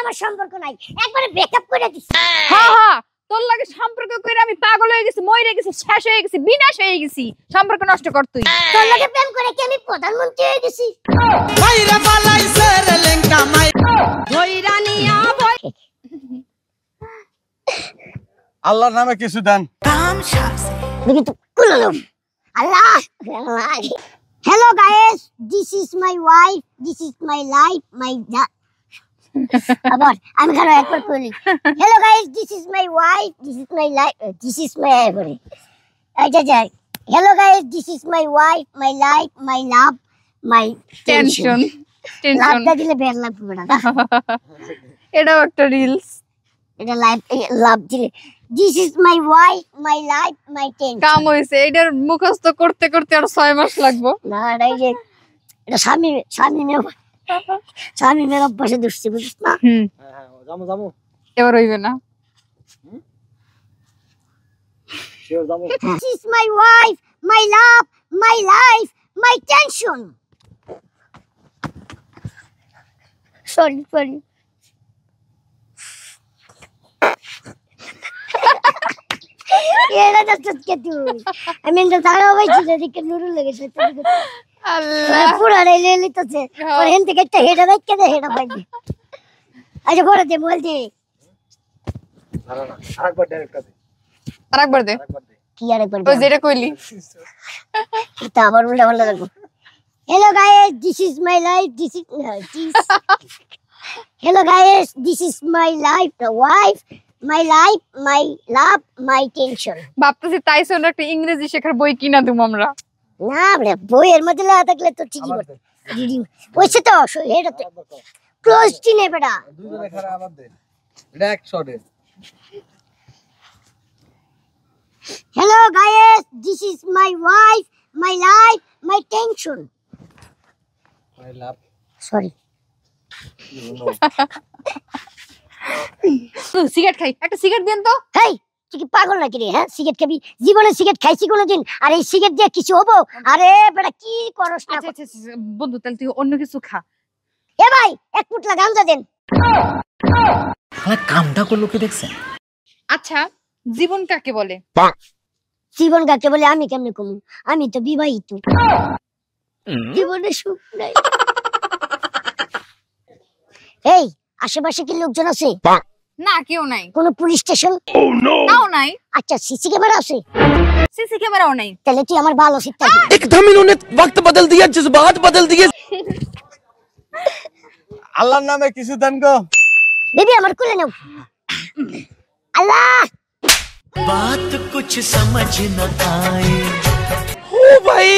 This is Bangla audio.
আমার সম্পর্ক নাই, একবারে ব্রেকআপ করে দিছি। হ্যাঁ হ্যাঁ, তোর লাগে সম্পর্ক কইরা আমি পাগল হয়ে গেছি, মইরে গেছি, শেষ হয়ে গেছি, বিনাশ হয়ে গেছি। সম্পর্ক নষ্ট কর তুই। তোর লাগে প্রেম করে কি আমি প্রধানমন্ত্রী হয়ে গেছি? মাইরা বালাইছে রে লেঙ্কা মাই ভইরা নিয়া ভই। আল্লাহর নামে কিছু দেন। দেখি তো কুলালো। আল্লাহ আল্লাহ। Hello guys, this is my wife, this is my life, my আবার আমি খারাপ একবার কইলি। Hello guys, this is my wife, this is my life, this is my every. আচ্ছা যাই। Hello guys, this is my wife, my life, my love, my tension. লাভটা দিলে বের লাগবে না। এটাও একটা রিলস। এটা লাভ দিলে this is my wife, my life, my tension. কাম হইছে, এটার মুখস্থ করতে করতে আর 6 মাস লাগবে। না এই যে এটা স্বামী মেয়ের অভ্যাসে দুষ্টি বুঝিস না। যাবো এবার হইবে না। This is my wife, my love, my life, my tension. Sorry. এটা যাচ্ছে কে তুই? আমি তো তারা হইছি যে নুরুল লেগেছে। আল্লাহ পুরা রেলে লিতেছে। আর হেন থেকে একটা হেডা রাখকে দে, হেডা পাইনি। আচ্ছা পরে দে মোবাইল দে। আরেকবার দে। কি আরেকবার দে? ওই যেটা কইলি। এটা আবার উল্টা পাল্টা লাগবে। Hello guys, this is my life, this Hello guys, this is my life, the wife, my life, my love, my tension. ভাবতেছি তাইসন একটা ইংরেজি শেখার বই কিনা দিমু আমরা। না রে, বইয়ের মধ্যে লেখা থাকলে তো ঠিকই বল। ওইছে তো এটা তো ক্লোজ চিনে বেটা। দুজনে খারাপ আবার দে। এটা এক শটে। Hello guys, this is my wife, my life, my tension. My love. Sorry. Cigarette খাই, একটা সিগারেট দেন তো। হেই, তুই কি পাগল নাকি রে? হ্যাঁ, সিগারেট খাবি? জীবনে সিগারেট খাইছি কোনোদিন? আর এই সিগারেট দিয়ে কিছু হবো? আরে বেটা কি করস না? আচ্ছা বন্ধু, তাহলে তুই অন্য কিছু খা। এ ভাই, এক পুটলা গাঞ্জা দেন। কামটা করলো কি দেখছেন? আচ্ছা, জীবন কাকে বলে? জীবন কাকে বলে আমি কেমনে কমু? আমি তো বিবাহিত। জীবনে সুখ নাই। এই, আশেপাশে কি লোকজন আছে? না, কেউ নাই। কোনো পুলিশ স্টেশন? তাও নাই। আচ্ছা, সিসি ক্যামেরা আছে? সিসি ক্যামেরাও নাই। তাহলে তুই আমার ভালো শিখতে হবে। एकदम इन्होंने वक्त बदल दिया, जज्बात बदल दिए। আল্লাহর নামে কিছু দেন গো। বেবি আমার কোলে নাও। আল্লাহ, बात कुछ समझ न आए। ओ भाई